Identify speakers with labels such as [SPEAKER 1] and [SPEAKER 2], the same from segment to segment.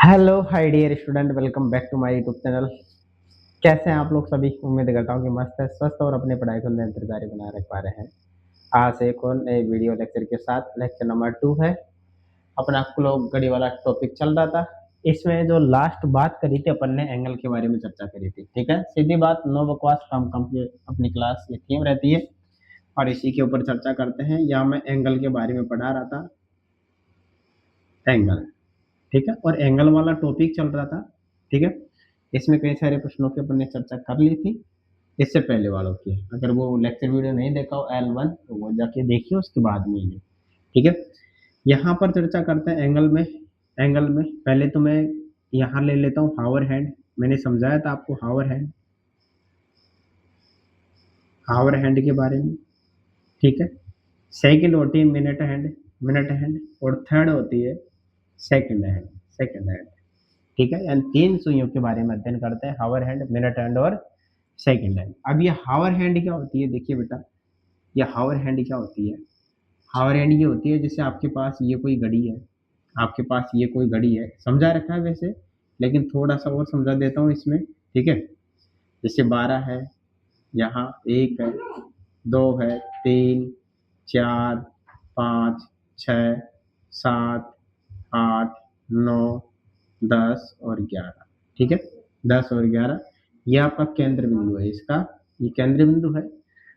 [SPEAKER 1] Hello hi dear student, welcome back to my YouTube channel. कैसे हैं आप लोग सभी? उम्मीद करता हूँ कि मस्त है, स्वस्थ और अपनी पढ़ाई को निरंतर जारी बनाए रख पा रहे हैं। आज एक और नए वीडियो लेक्चर के साथ, लेक्चर नंबर 2 है। अपना क्लॉक घड़ी वाला टॉपिक चल रहा था। इसमें जो लास्ट बात करी थी अपन ने, एंगल के बारे में चर्चा करी थी। ठीक है, सीधी बात, नो बकवास, कम की अपनी क्लास ये थीम रहती है और इसी के ऊपर चर्चा करते हैं। यहाँ मैं एंगल के बारे में पढ़ा रहा था, एंगल। ठीक है, और एंगल वाला टॉपिक चल रहा था। ठीक है, इसमें कई सारे प्रश्नों की अपन ने चर्चा कर ली थी इससे पहले वालों की। अगर वो लेक्चर वीडियो नहीं देखा हो L1 तो वो जाके देखिए, उसके बाद में ये। ठीक है, यहाँ पर चर्चा करते हैं एंगल में। एंगल में पहले तो मैं यहाँ ले लेता हूँ हावर हैंड। मैंने समझाया था आपको हावर हैंड, हावर हैंड के बारे में। ठीक है, सेकंड होती है मिनट हैंड, मिनट हैंड, और थर्ड होती है सेकंड हैंड, सेकंड हैंड। ठीक है, यानी 3 सुइयों के बारे में अध्ययन करते हैं, हावर हैंड, मिनट हैंड और सेकंड हैंड। अब ये हावर हैंड क्या होती है, देखिए बेटा, ये हावर हैंड क्या होती है। हावर हैंड ये होती है, जैसे आपके पास ये कोई घड़ी है, आपके पास ये कोई घड़ी है, समझा रखा है वैसे, लेकिन थोड़ा सा और समझा देता हूँ इसमें। ठीक है, जैसे 12 है, यहाँ 1 है, 2 है, 3, 4, 5, 6, 7, 8, 9, 10 और 11। ठीक है, 10 और 11 ये आपका केंद्र बिंदु है, इसका ये केंद्र बिंदु है।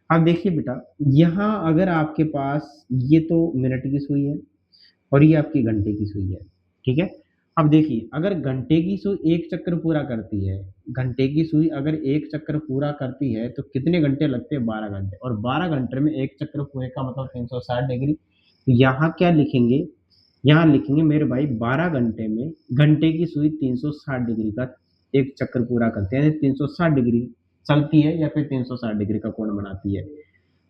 [SPEAKER 1] अब देखिए बेटा, यहाँ अगर आपके पास ये तो मिनट की सुई है और ये आपकी घंटे की सुई है। ठीक है, अब देखिए, अगर घंटे की सुई एक चक्कर पूरा करती है, घंटे की सुई अगर एक चक्कर पूरा करती है तो कितने घंटे लगते हैं? 12 घंटे। और 12 घंटे में एक चक्कर पूरे का मतलब 360 डिग्री। यहाँ क्या लिखेंगे? यहाँ लिखेंगे मेरे भाई 12 घंटे में घंटे की सुई 360 डिग्री का एक चक्कर पूरा करते हैं, 360 डिग्री चलती है या फिर 360 डिग्री का कोण बनाती है।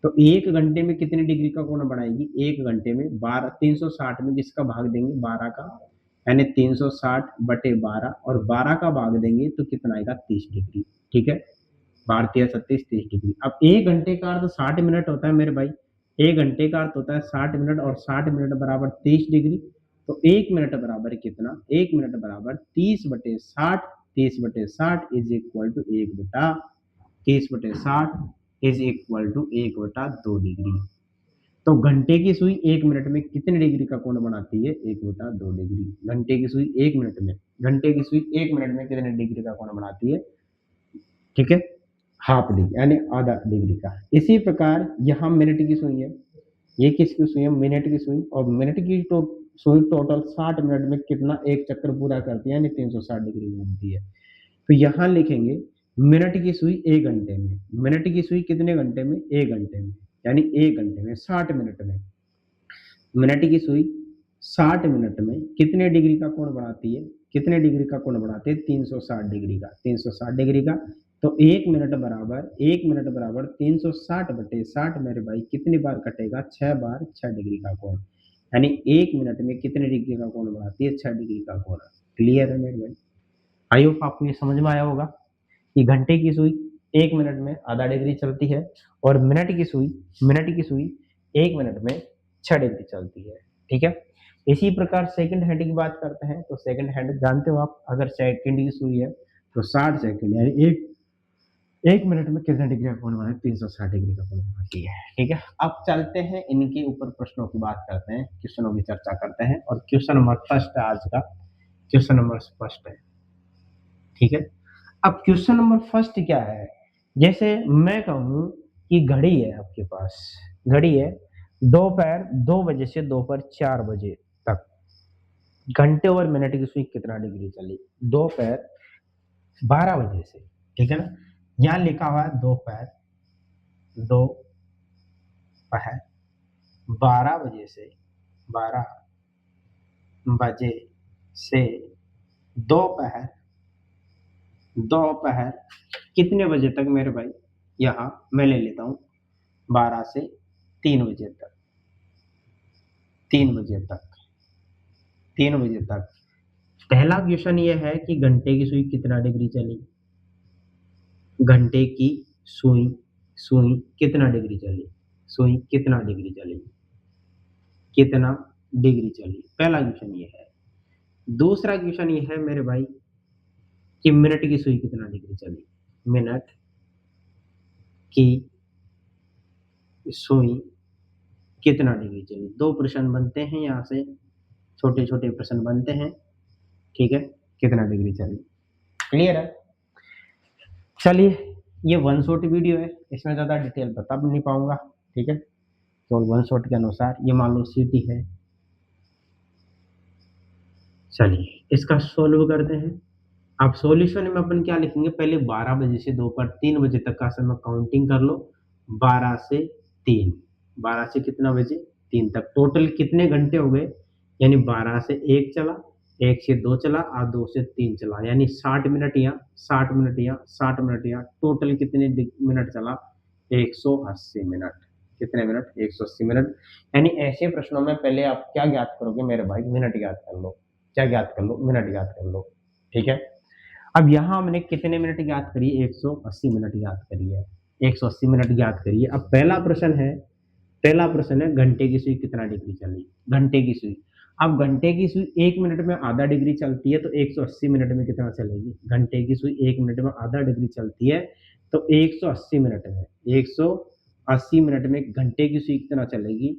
[SPEAKER 1] तो 1 घंटे में कितनी डिग्री का कोण बनाएगी? 1 घंटे में 12, 360 में जिसका भाग देंगे 12 का, यानी 360/12, और 12 का भाग देंगे तो कितना आएगा? 30 डिग्री। ठीक है, 12×3=36, 30 डिग्री। अब 1 घंटे का अर्थ 60 मिनट होता है मेरे भाई। 1 घंटे का अर्थ होता है 60 मिनट, और 60 मिनट बराबर 30 डिग्री। तो 1 मिनट बराबर कितना? 1 मिनट बराबर 30/60। 30/60 is equal to 1/30/60 is equal to 1/2 degree. तो घंटे की सुई 1 मिनट में कितने डिग्री का कोण बनाती है? 1/2 डिग्री। घंटे की सुई 1 मिनट में, घंटे की सुई 1 मिनट में कितने डिग्री का कोण बनाती है? ठीक है, हाफ डिग्री, यानी आधा डिग्री का। इसी प्रकार यहाँ मिनट की सुई है, ये किसकी सुई है? मिनट की सुई। और मिनट की सुई टोटल 60 मिनट में कितना एक चक्कर पूरा करती है, यानी 360 डिग्री घूमती है। तो यहाँ लिखेंगे मिनट की सुई 1 घंटे में, मिनट की सुई कितने घंटे में? 1 घंटे में, यानी 1 घंटे में 60 मिनट में मिनट की सुई 60 मिनट में कितने डिग्री का कोण बनाती है? कितने डिग्री का कोण बनाते हैं? 360 डिग्री का, 360 डिग्री का। तो 1 मिनट बराबर, 1 मिनट बराबर 360/60 मेरे भाई कितनी बार कटेगा? 6 बार 6 डिग्री का कोण, यानी 1 मिनट में कितने डिग्री का कोण बनाती है? 6 डिग्री का कोण। क्लियर है मेरे भाई? आई होप आपको ये समझ में आया होगा कि घंटे की सुई 1 मिनट में आधा डिग्री चलती है, और मिनट की सुई 1 मिनट में 6 डिग्री चलती है। ठीक है, इसी प्रकार सेकंड हैंड की बात करते हैं। तो सेकंड हैंड जानते हो आप, अगर सेकंड की सुई है तो 60 सेकंड, यानी एक मिनट में कितने डिग्री का कोण बनाती है? 360 डिग्री का कोण बनाती है। ठीक है, अब चलते हैं इनके ऊपर प्रश्नों की बात करते हैं, क्वेश्चनों की चर्चा करते हैं। और क्वेश्चन नंबर फर्स्ट है आज का, क्वेश्चन नंबर फर्स्ट है। ठीक है, अब क्वेश्चन नंबर फर्स्ट क्या है? जैसे मैं कहूँ कि घड़ी है आपके पास, घड़ी है, दोपहर 2 बजे से दोपहर 4 बजे तक घंटे और मिनट की सुई कितना डिग्री चली? दोपहर 12 बजे से, ठीक है ना, यहाँ लिखा हुआ है दोपहर, 12 बजे से, 12 बजे से दोपहर, दोपहर कितने बजे तक मेरे भाई? यहाँ मैं ले लेता हूँ 12 से 3 बजे तक, 3 बजे तक, 3 बजे तक। पहला क्वेश्चन ये है कि घंटे की सुई कितना डिग्री चली? घंटे की सुई, सुई कितना डिग्री चली? सुई कितना डिग्री चली? कितना डिग्री चली? पहला क्वेश्चन ये है। दूसरा क्वेश्चन ये है मेरे भाई कि मिनट की सुई कितना डिग्री चली, मिनट की सुई कितना डिग्री चली। दो प्रश्न बनते हैं यहाँ से, छोटे छोटे प्रश्न बनते हैं, ठीक है, कितना डिग्री चली, क्लियर है। चलिए, ये वन शॉट वीडियो है, इसमें ज़्यादा डिटेल बता भी नहीं पाऊंगा, ठीक है, तो वन शॉट के अनुसार ये मान लो सीटी है। चलिए इसका सोल्व करते हैं। अब सॉल्यूशन में अपन क्या लिखेंगे, पहले 12 बजे से दोपहर 3 बजे तक का समय काउंटिंग कर लो। 12 से 3, 12 से कितना बजे, 3 तक, टोटल कितने घंटे हो गए, यानी 12 से 1 चला, 1 से 2 चला और 2 से 3 चला, यानी 60 मिनट यहाँ, 60 मिनट यहाँ, 60 मिनट यहाँ, टोटल कितने मिनट चला, 180 मिनट। कितने मिनट, 180 मिनट। यानी ऐसे प्रश्नों में पहले आप क्या ज्ञात करोगे मेरे भाई, मिनट ज्ञात कर लो। क्या ज्ञात कर लो, मिनट ज्ञात कर लो, ठीक है। अब यहाँ हमने कितने मिनट ज्ञात करी, 180 मिनट ज्ञात करी है, 180 मिनट ज्ञात करी है। अब पहला प्रश्न है घंटे की सुई कितना डिग्री चली, घंटे की सुई। अब घंटे की सुई 1 मिनट में आधा डिग्री चलती है, तो 180 मिनट में कितना चलेगी, घंटे की सुई 1 मिनट में आधा डिग्री चलती है, तो 180 मिनट में, 180 मिनट में घंटे की सुई कितना चलेगी,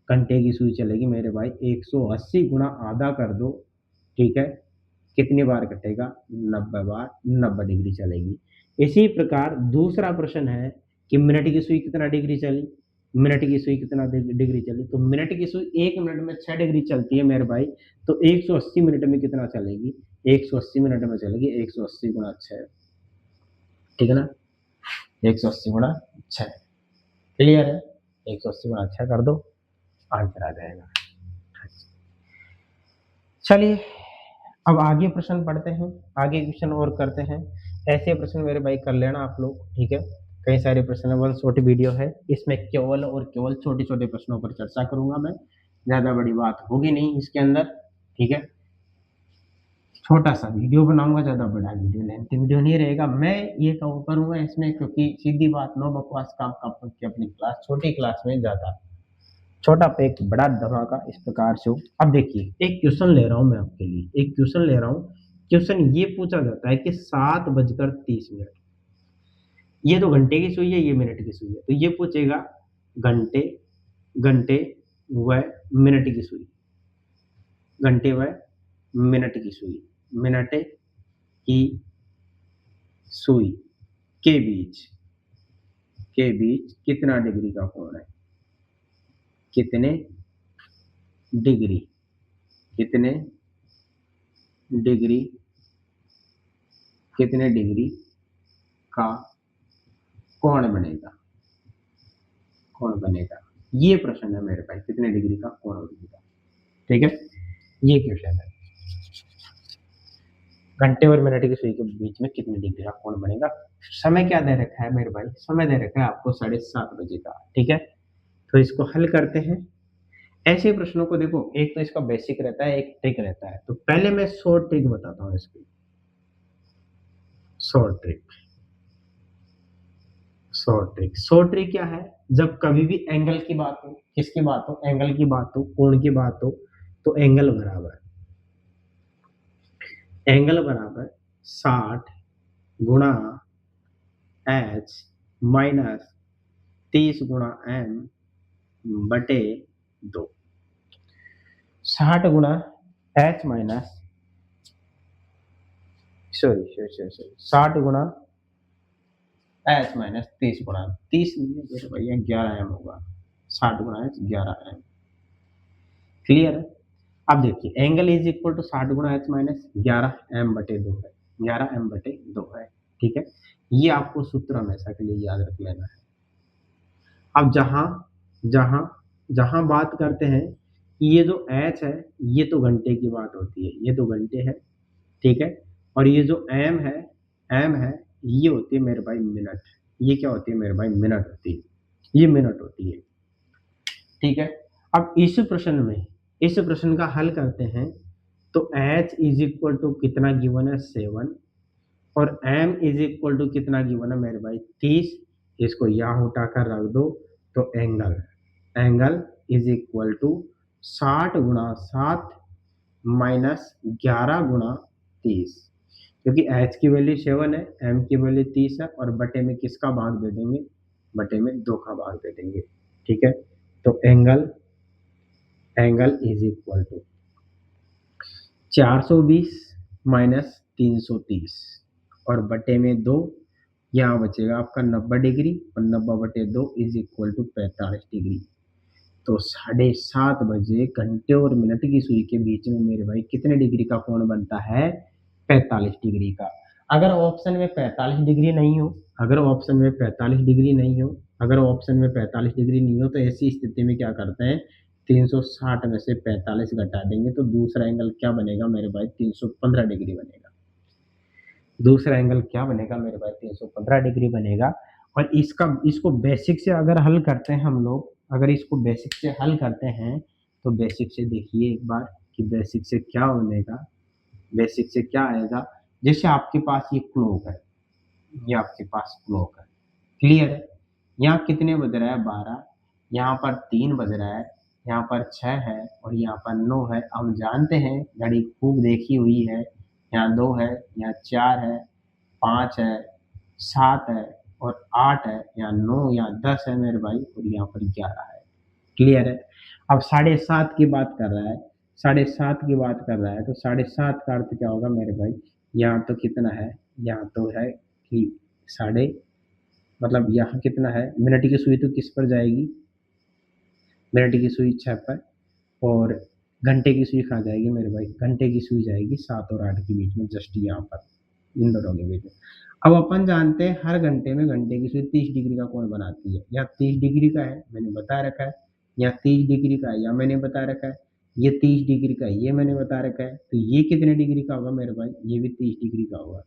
[SPEAKER 1] घंटे की सुई चलेगी मेरे भाई 180 गुणा आधा कर दो, ठीक है, कितनी बार कटेगा, 90 बार, 90 डिग्री चलेगी। इसी प्रकार दूसरा प्रश्न है कि मिनट की सुई कितना डिग्री चली, मिनट की सुई कितना डिग्री चली, तो मिनट की सुई 1 मिनट में 6 डिग्री चलती है मेरे भाई, तो 180 मिनट में कितना चलेगी, 180 मिनट में चलेगी 180 गुणा 6, ठीक है ना, 180 गुणा 6, क्लियर है, 180 गुणा 6 कर दो, आंसर आ जाएगा। चलिए अब आगे प्रश्न पढ़ते हैं, आगे क्वेश्चन और करते हैं। ऐसे प्रश्न मेरे भाई कर लेना आप लोग, ठीक है, कई सारे प्रश्न, वन शॉट वीडियो है, इसमें केवल और केवल छोटे छोटे प्रश्नों पर चर्चा करूंगा मैं, ज्यादा बड़ी बात होगी नहीं इसके अंदर, ठीक है, छोटा सा वीडियो बनाऊंगा, ज्यादा बड़ा वीडियो, लेंथ वीडियो नहीं रहेगा। मैं ये करूंगा इसमें, क्योंकि सीधी बात, नो बकवास काम का अपनी क्लास, छोटी क्लास में ज्यादा छोटा पे एक बड़ा धमाका, इस प्रकार से हो। अब देखिए एक क्वेश्चन ले रहा हूं मैं आपके लिए, एक क्वेश्चन ले रहा हूं। क्वेश्चन ये पूछा जाता है कि 7:30, ये तो घंटे की सुई है, ये मिनट की सुई है, तो ये पूछेगा घंटे, घंटे व मिनट की सुई, घंटे व मिनट की सुई, मिनट की सुई के बीच कितना डिग्री का कोण है, कितने डिग्री, कितने डिग्री, कितने डिग्री का कौन बनेगा, कौन बनेगा, ये प्रश्न है मेरे पास, कितने डिग्री का कौन बनेगा, ठीक है, ये क्वेश्चन है, घंटे और मिनट की सुई के बीच में कितने डिग्री का कौन बनेगा। समय क्या दे रखा है मेरे भाई, समय दे रखा है आपको 7:30 बजे का, ठीक है, तो इसको हल करते हैं। ऐसे प्रश्नों को देखो, एक तो इसका बेसिक रहता है, एक ट्रिक रहता है, तो पहले मैं शॉर्ट ट्रिक बताता हूँ इसकी, शॉर्ट ट्रिक, शॉर्ट ट्रिक क्या है, जब कभी भी एंगल की बात हो, किसकी बात हो, एंगल की बात हो, कोण की बात हो, तो एंगल बराबर 60 गुणा एच माइनस 30 गुणा एम बटे 2, 60 गुणा एच माइनस, सॉरी 60 गुणा एच माइनस 30 गुणा, 30 नहीं है मेरे भैया, 11 एम होगा, 60 गुणा एच 11 एम, क्लियर है। अब देखिए एंगल इज इक्वल टू 60 गुणा एच माइनस 11 m/2 है, 11 m/2 है, ठीक है, ये आपको सूत्र हमेशा के लिए याद रख लेना है। अब जहां जहां जहां बात करते हैं, ये जो एच है, ये तो घंटे की बात होती है, ये तो घंटे है, ठीक है, और ये जो एम है ये होती है मेरे भाई मिनट, ये क्या होती है मेरे भाई, मिनट होती है, ये मिनट होती है, ठीक है। अब इस प्रश्न का हल करते हैं, तो h इज इक्वल टू कितना गिवन है, 7, और m इज इक्वल टू कितना गिवन है मेरे भाई, 30, इसको यहाँ उठाकर रख दो, तो एंगल इज इक्वल टू 60 गुणा 7 माइनस 11 गुणा 30, क्योंकि एच की वैल्यू 7 है, एम की वैल्यू 30 है, और बटे में किसका भाग दे देंगे, बटे में 2 का भाग दे देंगे। ठीक है, तो angle angle is equal to 420 minus 330 और बटे में 2, यहाँ बचेगा आपका 90 डिग्री, और 90 बटे 2 इज इक्वल टू 45 डिग्री। तो 7:30 बजे घंटे और मिनट की सुई के बीच में मेरे भाई कितने डिग्री का कोण बनता है, 45 डिग्री का। अगर ऑप्शन में 45 डिग्री नहीं हो, अगर ऑप्शन में 45 डिग्री नहीं हो, अगर ऑप्शन में 45 डिग्री नहीं हो, तो ऐसी स्थिति में क्या करते हैं, 360 में से 45 घटा देंगे, तो दूसरा एंगल क्या बनेगा मेरे भाई, 315 डिग्री बनेगा। दूसरा एंगल क्या बनेगा मेरे भाई, 315 डिग्री बनेगा। और इसको बेसिक से अगर हल करते हैं हम लोग, अगर इसको बेसिक से हल करते हैं, तो बेसिक से देखिए एक बार कि बेसिक से क्या बनेगा, बेसिक से क्या आएगा। जैसे आपके पास ये क्लॉक है, ये आपके पास क्लॉक है, क्लियर है। यहाँ कितने बज रहा है, 12, यहाँ पर 3 बज रहा है, यहाँ पर 6 है, और यहाँ पर 9 है। हम जानते हैं, घड़ी खूब देखी हुई है, यहाँ 2 है, यहाँ 4 है, 5 है, 7 है, और 8 है, यहाँ 9, यहाँ 10 है मेरे भाई, और यहाँ पर 11 है। क्लियर है। अब 7:30 की बात कर रहा है, 7:30 की बात कर रहा है, तो 7:30 का अर्थ क्या होगा मेरे भाई, यहाँ तो कितना है, यहाँ तो है कि साढ़े, मतलब यहाँ कितना है, मिनट की सुई तो किस पर जाएगी, मिनट की सुई 6 पर, और घंटे की सुई कहाँ जाएगी मेरे भाई, घंटे की सुई जाएगी 7 और 8 के बीच में, जस्ट यहाँ पर, इन दोनों के बीच में। अब अपन जानते हैं हर घंटे में घंटे की सुई 30 डिग्री का कोण बनाती है। यहाँ 30 डिग्री का है, मैंने बता रखा है, यहाँ 30 डिग्री का है, या मैंने बता रखा है, ये 30 डिग्री का है, ये मैंने बता रखा है। तो ये कितने डिग्री का होगा मेरे भाई, ये भी 30 डिग्री का होगा।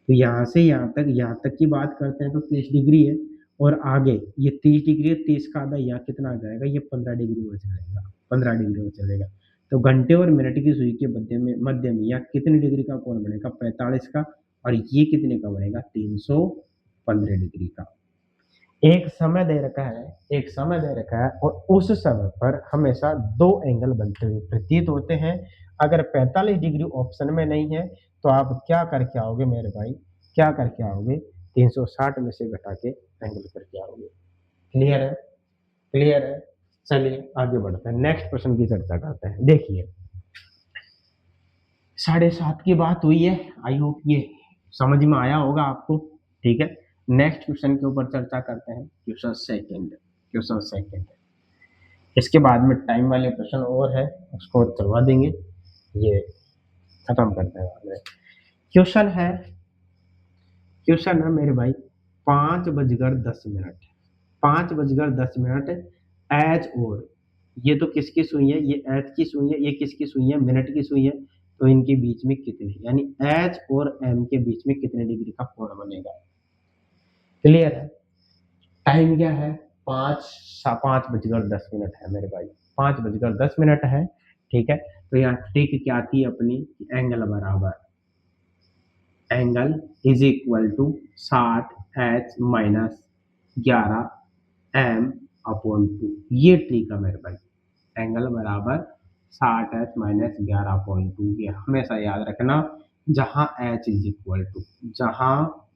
[SPEAKER 1] तो यहाँ से यहाँ तक की बात करते हैं तो 30 डिग्री है, और आगे ये 30 डिग्री है, 30 का आधा यहाँ कितना आ जाएगा, ये 15 डिग्री हो चलेगा, 15 डिग्री हो चलेगा। तो घंटे और मिनट की सुई के मध्य में यहाँ कितने डिग्री का कोण बनेगा, 45 का, और ये कितने का बनेगा, 315 डिग्री का। एक समय दे रखा है, एक समय दे रखा है, और उस समय पर हमेशा 2 एंगल बनते हुए प्रतीत होते हैं। अगर 45 डिग्री ऑप्शन में नहीं है, तो आप क्या करके आओगे मेरे भाई, क्या करके आओगे, 360 में से घटा के एंगल करके आओगे। क्लियर है, क्लियर है। चलिए आगे बढ़ते हैं, नेक्स्ट प्रश्न की चर्चा करते हैं। देखिए 7:30 की बात हुई है, आई होप ये समझ में आया होगा आपको। ठीक है, नेक्स्ट क्वेश्चन के ऊपर चर्चा करते हैं, क्वेश्चन सेकंड। इसके बाद में टाइम वाले प्रश्न और है, उसको करवा देंगे, ये खत्म करते हैं बाद में। क्वेश्चन है मेरे भाई, 5:10, 5:10 एच और, ये तो किसकी सुई है, ये एच की सुई है, ये किसकी सुई है, मिनट की सुई है। तो इनके बीच में कितने, यानी एच और एम के बीच में कितने डिग्री का कोण बनेगा। क्लियर है। टाइम क्या है, 5:10 है मेरे भाई, 5:10 है। ठीक है, तो यहाँ ट्रिक क्या आती है अपनी, एंगल बराबर, angle is equal to 60h minus 11m/2, ये ट्रिक है मेरे भाई। एंगल बराबर 60h माइनस 11/2, ये हमेशा याद रखना। जहाँ h इज इक्वल टू, जहाँ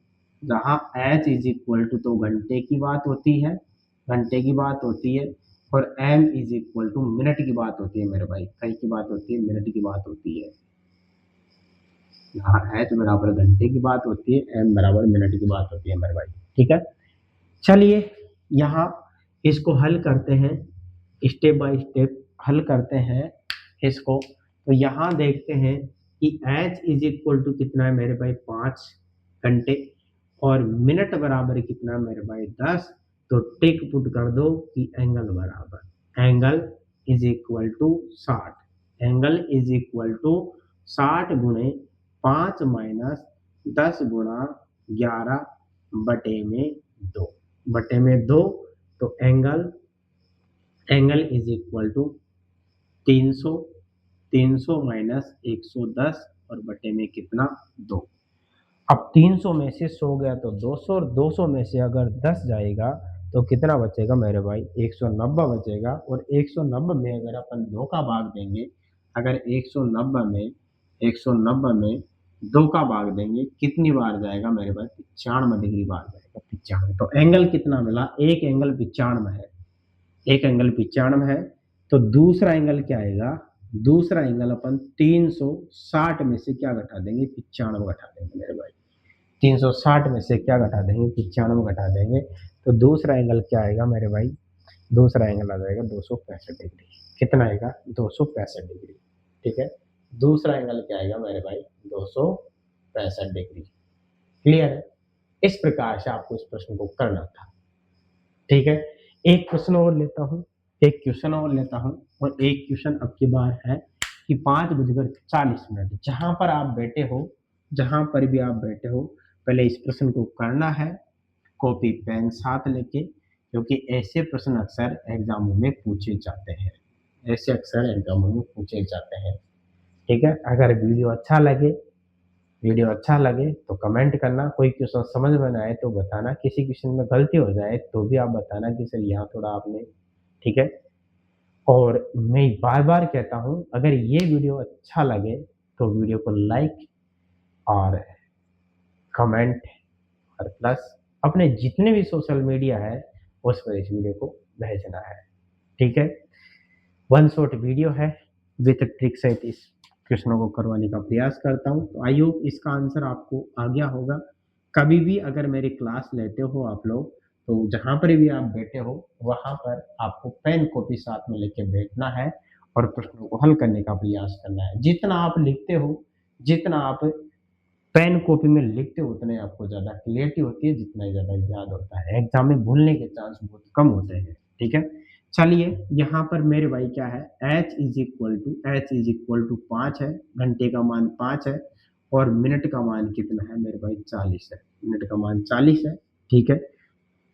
[SPEAKER 1] जहाँ h इज इक्वल टू, तो घंटे की बात होती है, घंटे की बात होती है, और m is equal to minute की बात होती है मेरे भाई, कई की बात होती है, मिनट की बात होती है। यहाँ h बराबर घंटे की बात होती है, m बराबर मिनट की बात होती है मेरे भाई। ठीक है, चलिए यहाँ इसको हल करते हैं, स्टेप बाय स्टेप हल करते हैं इसको। तो यहाँ देखते हैं कि h इज इक्वल टू कितना है मेरे भाई, 5 घंटे, और मिनट बराबर कितना है मेरे भाई, 10। तो टिक पुट कर दो कि एंगल बराबर, angle is equal to 60, angle is equal to 60 गुणे 5 माइनस 10 गुणा 11 बटे में 2, बटे में 2। तो angle is equal to 300 minus 110, और बटे में कितना, 2। अब 300 में से 100 गया तो 200, और 200 में से अगर 10 जाएगा तो कितना बचेगा मेरे भाई, 190 बचेगा। और 190 में अगर अपन 2 का भाग देंगे, अगर 190 में 2 का भाग देंगे कितनी बार जाएगा मेरे पास? 95 डिग्री बार जाएगा, 95। तो एंगल कितना मिला? एक एंगल 95 है, एक एंगल 95 है। तो दूसरा एंगल क्या आएगा? दूसरा एंगल अपन 360 में से क्या घटा देंगे? 95 घटा देंगे मेरे भाई। 360 में से क्या घटा देंगे? 95 घटा देंगे। तो दूसरा एंगल क्या आएगा मेरे भाई? दूसरा एंगल आ जाएगा 265 डिग्री। कितना आएगा? 265 डिग्री। ठीक है, दूसरा एंगल क्या आएगा मेरे भाई? 265 डिग्री। क्लियर है? इस प्रकार से आपको इस प्रश्न को करना था। ठीक है, एक क्वेश्चन और लेता हूं, एक क्वेश्चन और लेता हूं। और एक क्वेश्चन अब की बार है कि 5:40 जहां पर आप बैठे हो, जहां पर भी आप बैठे हो, पहले इस प्रश्न को करना है, कॉपी पेन साथ लेके, क्योंकि ऐसे प्रश्न अक्सर एग्जामों में पूछे जाते हैं, ऐसे अक्सर एग्जामों में पूछे जाते हैं। ठीक है, अगर वीडियो अच्छा लगे तो कमेंट करना, कोई क्वेश्चन समझ में ना आए तो बताना, किसी क्वेश्चन में गलती हो जाए तो भी आप बताना कि सर यहाँ थोड़ा आपने, ठीक है। और मैं बार बार कहता हूँ, अगर ये वीडियो अच्छा लगे तो वीडियो को लाइक और कमेंट और प्लस अपने जितने भी सोशल मीडिया है उस पर इस वीडियो को भेजना है। ठीक है, वन शॉट वीडियो है, विथ ट्रिक सहित इस क्वेश्चनों को करवाने का प्रयास करता हूँ। तो आई होप इसका आंसर आपको आ गया होगा। कभी भी अगर मेरी क्लास लेते हो आप लोग, तो जहाँ पर भी आप बैठे हो वहाँ पर आपको पेन कॉपी साथ में लेके बैठना है और प्रश्नों को हल करने का प्रयास करना है। जितना आप लिखते हो, जितना आप पेन कॉपी में लिखते हो, उतने आपको ज़्यादा क्लियरिटी होती है, जितना ही ज़्यादा याद होता है। एग्जाम में भूलने के चांस बहुत कम होते हैं। ठीक है, चलिए यहाँ पर मेरे भाई क्या है, h इज इक्वल टू 5 है, घंटे का मान 5 है और मिनट का मान कितना है मेरे भाई? 40 है, मिनट का मान 40 है। ठीक है,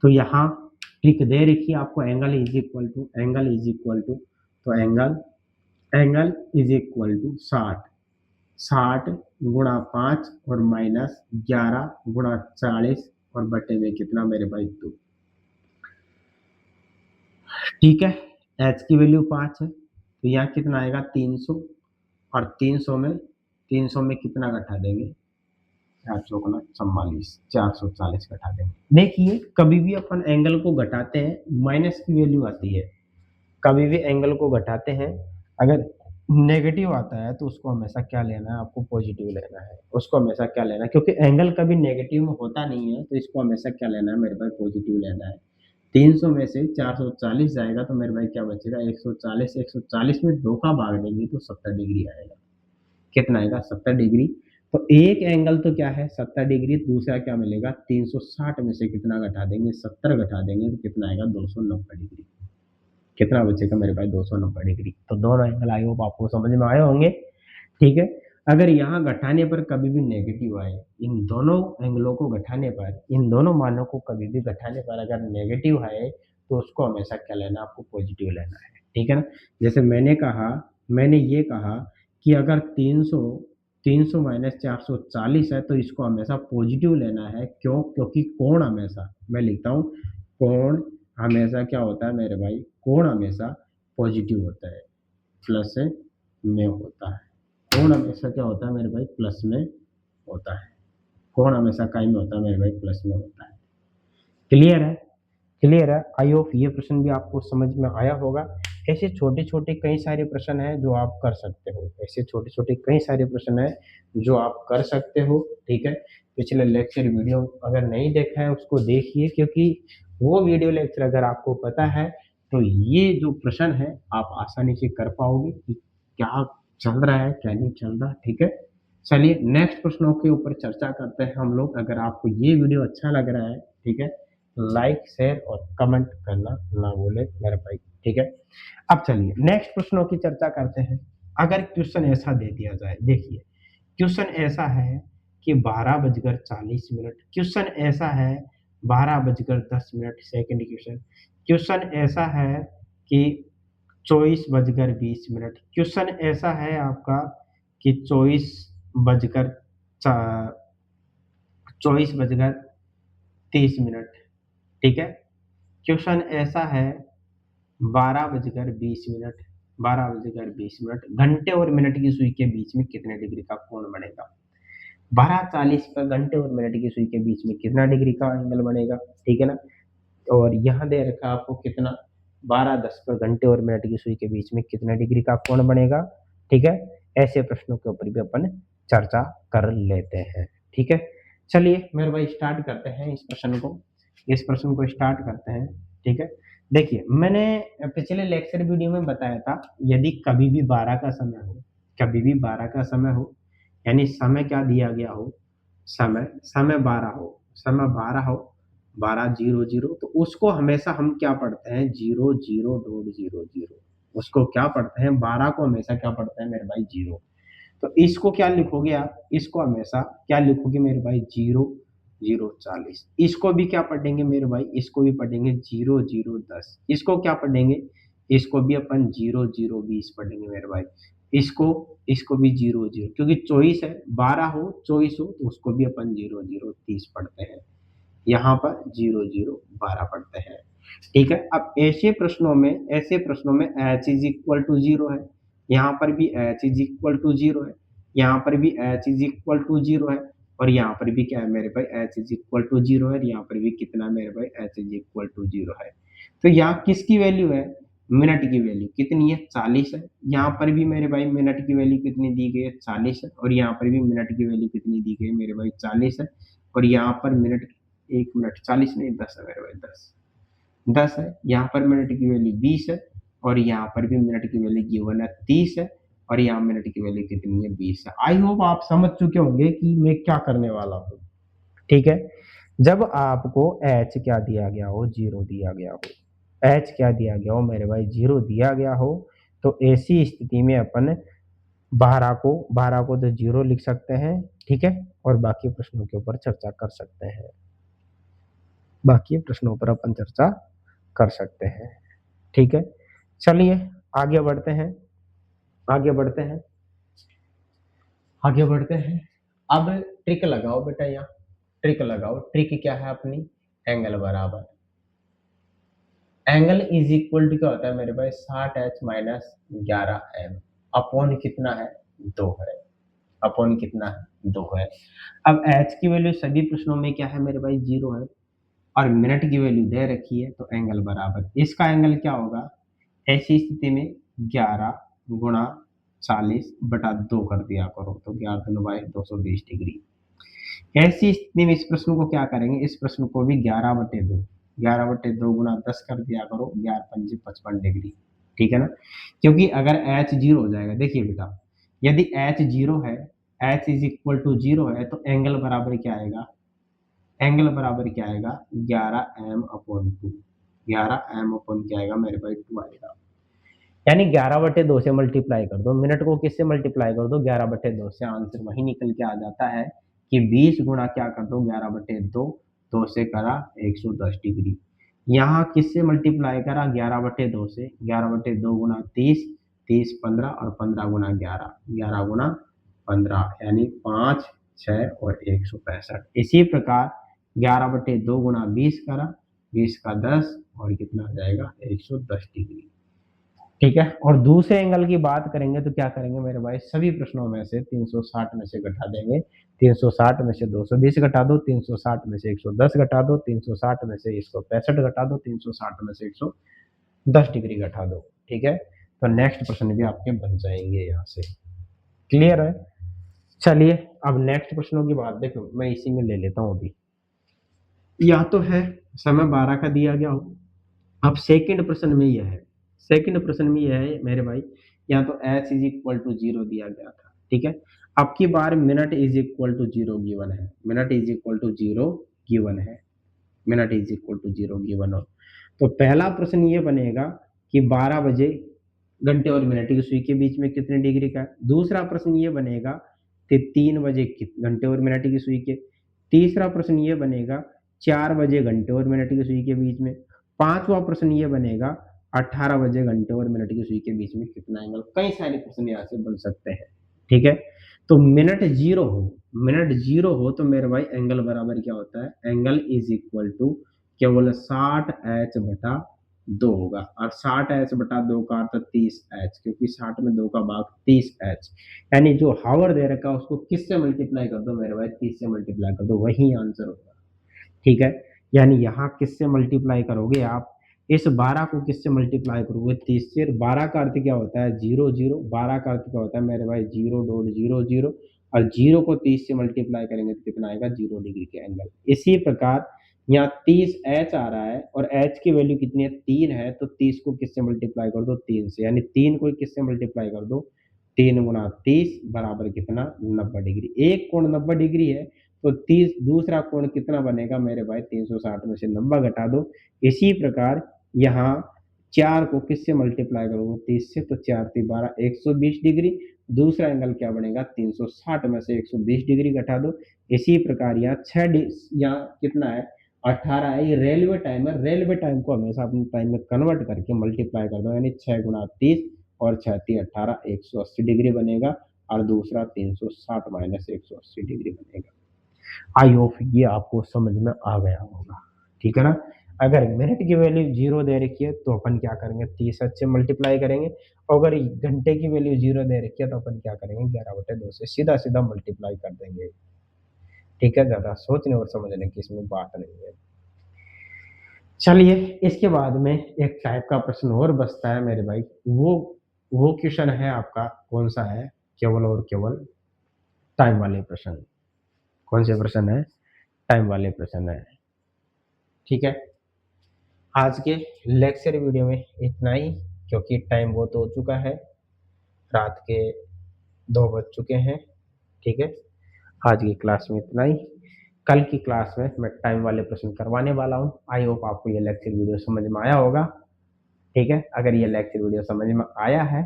[SPEAKER 1] तो यहाँ ट्रिक दे रखी है आपको, एंगल इज इक्वल टू तो एंगल इज इक्वल टू 60, 60 गुणा 5 और माइनस 11 गुणा 40 और बटे में कितना मेरे भाई? 2। ठीक है, h की वैल्यू 5 है तो यहाँ कितना आएगा? 300 और 300 में कितना घटा देंगे? 444, 440 घटा देंगे। देखिए, कभी भी अपन एंगल को घटाते हैं माइनस की वैल्यू आती है, कभी भी एंगल को घटाते हैं अगर नेगेटिव आता है तो उसको हमेशा क्या लेना है? आपको पॉजिटिव लेना है, उसको हमेशा क्या लेना है? क्योंकि एंगल कभी नेगेटिव में होता नहीं है, तो इसको हमेशा क्या लेना है मेरे भाई? पॉजिटिव लेना है। 300 में से 440 जाएगा तो मेरे भाई क्या बचेगा? 140, 140 में 2 का भाग देंगे तो 70 डिग्री आएगा। कितना आएगा? 70 डिग्री। तो एक एंगल तो क्या है? 70 डिग्री। दूसरा क्या मिलेगा? 360 में से कितना घटा देंगे? 70 घटा देंगे तो कितना आएगा? 290 डिग्री। कितना बचेगा मेरे भाई? 290 डिग्री। तो दोनों एंगल आई होप आपको समझ में आए होंगे। ठीक है, अगर यहाँ घटाने पर कभी भी नेगेटिव आए, इन दोनों एंगलों को घटाने पर, इन दोनों मानों को कभी भी घटाने पर अगर नेगेटिव आए तो उसको हमेशा क्या लेना? आपको पॉजिटिव लेना है। ठीक है ना, जैसे मैंने ये कहा कि अगर 300 माइनस 440 है तो इसको हमेशा पॉजिटिव लेना है। क्यों? क्योंकि कोण हमेशा, मैं लिखता हूँ, कोण हमेशा क्या होता है मेरे भाई? कोण हमेशा पॉजिटिव होता है, प्लस में होता है। कोण हमेशा क्या होता है मेरे भाई? प्लस में होता है। कोण हमेशा काय में होता है मेरे भाई? प्लस में होता है। क्लियर है? क्लियर है? आई होप ये प्रश्न भी आपको समझ में आया होगा। ऐसे छोटे-छोटे कई सारे प्रश्न हैं जो आप कर सकते हो। ऐसे छोटे-छोटे कई सारे प्रश्न हैं जो आप कर सकते हो। ठीक है? पिछले लेक्चर वीडियो अगर नहीं देखा है उसको देखिए, क्योंकि वो वीडियो लेक्चर अगर आपको पता है तो ये जो प्रश्न है आप आसानी से कर पाओगे कि क्या चल रहा है, क्या नहीं चल रहा। ठीक है? चलिए नेक्स्ट प्रश्नों के ऊपर चर्चा करते हैं हम लोग। अगर आपको ये वीडियो अच्छा लग रहा है, ठीक है, लाइक शेयर और कमेंट करना ना भूले मेरे भाई। ठीक है, अब चलिए नेक्स्ट प्रश्नों की चर्चा करते हैं। अगर क्वेश्चन ऐसा दे दिया जाए, देखिए क्वेश्चन ऐसा है कि 12:40, क्वेश्चन ऐसा है 12:10, सेकंड क्वेश्चन, क्वेश्चन ऐसा है कि 24:20, क्वेश्चन ऐसा है आपका कि 24:30। ठीक है, क्वेश्चन ऐसा है 12:20, 12 बजेकर 20 मिनट, घंटे और मिनट की सुई के बीच में कितने डिग्री का कोण बनेगा? 12:40 का घंटे और मिनट की सुई के बीच में कितना डिग्री का एंगल बनेगा, ठीक है ना? और यहाँ दे रखा है आपको कितना, 12:10 पर घंटे और मिनट की सुई के बीच में कितना डिग्री का कोण बनेगा, ठीक है? ऐसे प्रश्नों के ऊपर भी अपन चर्चा कर लेते हैं, ठीक है? चलिए मेरे भाई स्टार्ट करते हैं इस प्रश्न को स्टार्ट करते हैं, ठीक है? देखिए मैंने पिछले लेक्चर वीडियो में बताया था, यदि कभी भी 12 का समय हो, कभी भी 12 का समय हो, यानी समय क्या दिया गया हो, समय 12 हो, समय 12 हो, 12:00, तो उसको हमेशा हम क्या पढ़ते हैं, 00.00, उसको क्या पढ़ते हैं, 12 को हमेशा क्या पढ़ते हैं मेरे भाई, 0। तो इसको क्या लिखोगे आप, इसको हमेशा क्या लिखोगे मेरे भाई, 00:40। इसको भी क्या पढ़ेंगे मेरे भाई, इसको भी पढ़ेंगे 00:10। इसको क्या पढ़ेंगे, इसको भी अपन 00:20 पढ़ेंगे मेरे भाई। इसको इसको भी 00, क्योंकि 24 है, 12 हो 24 हो तो उसको भी अपन 00:30 पढ़ते हैं। यहाँ पर 00:12 पढ़ते हैं, ठीक है? अब ऐसे प्रश्नों में h इज इक्वल टू 0 है, यहाँ पर भी h इज इक्वल टू 0 है, यहाँ पर भी h इज इक्वल टू 0 है, और यहाँ पर भी क्या है मेरे भाई, h इज इक्वल टू 0 है, और यहाँ पर भी कितना मेरे भाई, h इज इक्वल टू 0 है। तो यहाँ किसकी वैल्यू है, मिनट की वैल्यू कितनी है, 40 है। यहाँ पर भी मेरे भाई मिनट की वैल्यू कितनी दी गई है, 40 है, और यहाँ पर भी मिनट की वैल्यू कितनी दी गई है मेरे भाई, 40 है, और यहाँ पर मिनट, 1 मिनट 40 नहीं 10 है मेरे भाई, 10 है। यहाँ पर मिनट की वैल्यू 20 है, और यहाँ पर भी मिनट की वैल्यू गिवन है 30 है, और यहाँ मिनट की वैल्यू कितनी है, 20 है। आई होप आप समझ चुके होंगे कि मैं क्या करने वाला हूँ, ठीक है? जब आपको h क्या दिया गया हो, 0 दिया गया हो, h क्या दिया गया हो मेरे भाई, 0 दिया गया हो, तो ऐसी स्थिति में अपन 12 को तो 0 लिख सकते हैं, ठीक है? और बाकी प्रश्नों के ऊपर चर्चा कर सकते हैं, बाकी प्रश्नों पर अपन चर्चा कर सकते हैं, ठीक है? चलिए आगे बढ़ते हैं, आगे बढ़ते हैं, आगे बढ़ते हैं। अब ट्रिक लगाओ बेटा, यहाँ ट्रिक लगाओ। ट्रिक क्या है अपनी, एंगल बराबर, एंगल इज इक्वल टू क्या होता है मेरे भाई, 60h माइनस 11m अपॉन कितना है, 2 है, अपॉन कितना है, 2 है। अब h की वैल्यू सभी प्रश्नों में क्या है मेरे भाई, 0 है, और मिनट की वैल्यू दे रखी है, तो एंगल बराबर, इसका एंगल क्या होगा, ऐसी स्थिति में 11 गुणा 40/2 कर दिया करो, तो 11 दूनी 220 डिग्री। ऐसी स्थिति में इस प्रश्न को क्या करेंगे, इस प्रश्न को भी 11/2 गुणा 10 कर दिया करो, 11×5 55 डिग्री, ठीक है ना? क्योंकि अगर h 0 हो जाएगा, देखिए बेटा, यदि h 0 है, h इज इक्वल टू 0 है, तो एंगल बराबर क्या आएगा, एंगल बराबर क्या आएगा, 11m/2, 11m/ क्या आएगा मेरे भाई, 2 आएगा। यानी 11/2 से मल्टीप्लाई कर दो, मिनट को किससे मल्टीप्लाई कर दो, 11/2 से, आंसर वही निकल के आ जाता है कि 20 गुणा क्या कर दो, 11/2, 2 से करा 110 डिग्री। यहाँ किससे मल्टीप्लाई करा, 11/2 से, 11/2 गुणा 30, 30 15, और 15 गुणा 11, 11 गुणा 15, यानी 5 6 और 165। इसी प्रकार 11/2 गुणा 20 करा, 20 का 10, और कितना आ जाएगा, 110 डिग्री, ठीक है? और दूसरे एंगल की बात करेंगे तो क्या करेंगे मेरे भाई, सभी प्रश्नों में से 360 में से घटा देंगे, 360 में से 220 घटा दो, 360 में से 110 घटा दो, 360 में से 165 घटा दो, 360 में से 110 डिग्री घटा दो, ठीक है? तो नेक्स्ट प्रश्न भी आपके बन जाएंगे यहाँ से, क्लियर है? चलिए अब नेक्स्ट प्रश्नों की बात देखो, मैं इसी में ले लेता हूँ अभी। या तो है समय 12 का दिया गया हो, अब सेकंड प्रश्न में यह है, सेकंड प्रश्न में यह है मेरे भाई, या तो h इज इक्वल टू 0 दिया गया था, ठीक है? अब की बार minute is equal to 0 given है, minute is equal to 0 given है, minute is equal to 0 given हो, तो पहला प्रश्न ये बनेगा कि 12 बजे घंटे और मिनट की सुई के बीच में कितने डिग्री का है। दूसरा प्रश्न ये बनेगा कि 3 बजे घंटे और मिनट की सुई के। तीसरा प्रश्न ये बनेगा 4 बजे घंटे और मिनट की सुई के बीच में। पांचवा प्रश्न ये बनेगा 18 बजे घंटे और मिनट की सुई के बीच में कितना एंगल। कई सारे प्रश्न यहाँ से बन सकते हैं, ठीक है? तो मिनट 0 हो, मिनट 0 हो तो मेरे भाई एंगल बराबर क्या होता है, एंगल इज इक्वल टू केवल 60h/2 2 होगा और 60h बटा 2 का अर्थ 30h, क्योंकि 60 में 2 का भाग 30h, यानी जो हावर दे रखा है उसको किससे मल्टीप्लाई कर दो मेरे भाई, 30 से मल्टीप्लाई कर दो, वही आंसर होगा। ठीक है, यानी यहाँ किससे मल्टीप्लाई करोगे आप, इस 12 को किससे मल्टीप्लाई करोगे, 30 से। 12 का अर्थ क्या होता है, 0 0, 12 का अर्थ क्या होता है मेरे भाई, 0.00, और 0 को 30 से मल्टीप्लाई करेंगे तो कितना आएगा, 0 डिग्री के एंगल। इसी प्रकार यहाँ 30h आ रहा है और h की वैल्यू कितनी है, 3 है, तो 30 को किससे मल्टीप्लाई कर दो, 3 से, यानी 3 को किससे मल्टीप्लाई कर दो, 3 गुना 30 बराबर कितना, 90 डिग्री। एक कोण 90 डिग्री है, तो 30 दूसरा कोण कितना बनेगा मेरे भाई, 360 में से 90 घटा दो। इसी प्रकार यहाँ 4 को किससे मल्टीप्लाई करोगे, 30 से, तो 4 3 12, 120 डिग्री। दूसरा एंगल क्या बनेगा, 360 में से 120 डिग्री घटा दो। इसी प्रकार यहाँ 6 यहाँ कितना है, 18 है। ये रेलवे टाइम है, रेलवे टाइम को हमेशा अपने टाइम में कन्वर्ट करके मल्टीप्लाई कर दो, यानी 6 गुना 30 और 6 3 18, 180 डिग्री बनेगा, और दूसरा 360 माइनस 180 डिग्री बनेगा। आई होप ये आपको समझ में आ गया होगा, ठीक है ना। अगर मिनट की वैल्यू 0 दे रखी है तो अपन क्या करेंगे, 30h से मल्टीप्लाई करेंगे, और अगर घंटे की वैल्यू 0 दे रखी है तो अपन क्या करेंगे, 11/2 से सीधा सीधा मल्टीप्लाई कर देंगे। ठीक है, ज्यादा सोचने और समझने की इसमें बात नहीं है। चलिए, इसके बाद में एक टाइप का प्रश्न और बचता है मेरे भाई, वो क्वेश्चन है आपका, कौन सा है, केवल और केवल टाइम वाले प्रश्न। कौन से प्रश्न है, टाइम वाले प्रश्न है। ठीक है, आज के लेक्चर वीडियो में इतना ही, क्योंकि टाइम बहुत हो चुका है, रात के 2 बज चुके हैं। ठीक है, आज की क्लास में इतना ही। कल की क्लास में मैं टाइम वाले प्रश्न करवाने वाला हूँ। आई होप आपको ये लेक्चर वीडियो समझ में आया होगा। ठीक है, अगर ये लेक्चर वीडियो समझ में आया है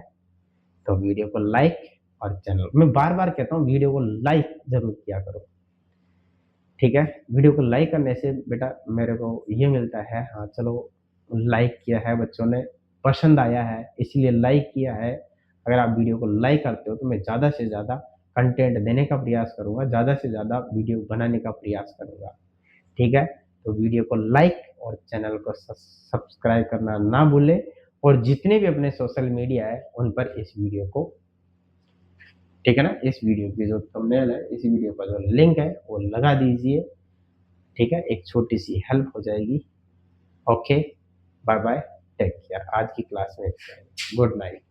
[SPEAKER 1] तो वीडियो को लाइक, और चैनल, मैं बार बार कहता हूँ वीडियो को लाइक जरूर किया करो। ठीक है, वीडियो को लाइक करने से बेटा मेरे को ये मिलता है, हाँ चलो लाइक किया है बच्चों ने, पसंद आया है इसलिए लाइक किया है। अगर आप वीडियो को लाइक करते हो तो मैं ज़्यादा से ज़्यादा कंटेंट देने का प्रयास करूँगा, ज़्यादा से ज़्यादा वीडियो बनाने का प्रयास करूँगा। ठीक है, तो वीडियो को लाइक और चैनल को सब्सक्राइब करना ना भूलें, और जितने भी अपने सोशल मीडिया है उन पर इस वीडियो को, ठीक है ना, इस वीडियो की जो थंबनेल है, इस वीडियो का जो लिंक है वो लगा दीजिए। ठीक है, एक छोटी सी हेल्प हो जाएगी। Okay, bye bye, take care. आज की क्लास में गुड नाइट।